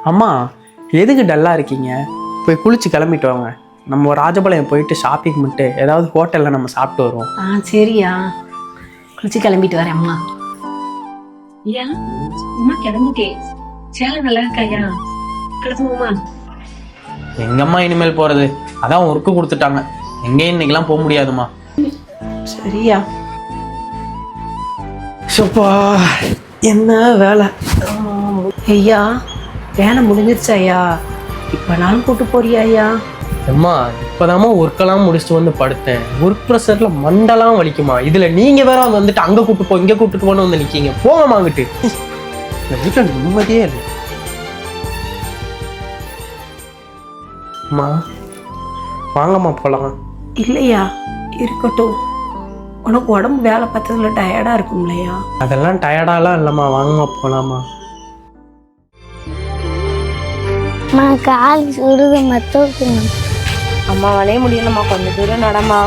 அம்மா எதுக்கு டல்லாக இருக்கீங்க? போய் குளிச்சு கிளம்பிட்டு வாங்க. நம்ம ராஜபாளையம் போயிட்டு ஷாப்பிங் பண்ணிட்டு ஏதாவது ஹோட்டலில் நம்ம சாப்பிட்டு வருவோம். சரியா, குளிச்சு கிளம்பிட்டு வரேன் அம்மா. ஏன் அம்மா கிளம்பிட்டே? சேலை நல்லா இருக்காயா? கிளம்புமா? எங்கம்மா இனிமேல் போகிறது? அதான் ஒர்க்கு கொடுத்துட்டாங்க. எங்கேயும் இன்னைக்கெல்லாம் போக முடியாதுமா. சரியா. சப்பா என்ன வேலை. ஐயா வேலை முடிஞ்சிருச்சா ஐயா? இப்ப நாள் கூட்டு போறியா ஐயா? அம்மா இப்போதாம்மா ஒர்க்கெல்லாம் முடிச்சுட்டு வந்து படுத்தேன். ஒர்க் ப்ரெஷர்ல மண்டெல்லாம் வலிக்குமா. இதுல நீங்க வேற வந்துட்டு அங்க கூட்டு போ இங்க கூட்டு போன்னு வந்து நிக்கீங்க. போங்கம்மா அங்கிட்டு. இந்த வீட்டுல நிம்மதியே இல்லை. அம்மா வாங்கம்மா போலாம். இல்லையா, இருக்கட்டும். உனக்கு உடம்பு வேலை பார்த்ததுல டயர்டா இருக்கும் இல்லையா? அதெல்லாம் டயர்டாலாம் இல்லைம்மா, வாங்கம்மா போலாமா. கால் சுடுது மத்தோக்குங்க. அம்மா வளைய முடியலம்மா, கொஞ்சம் தூரம் நடமா.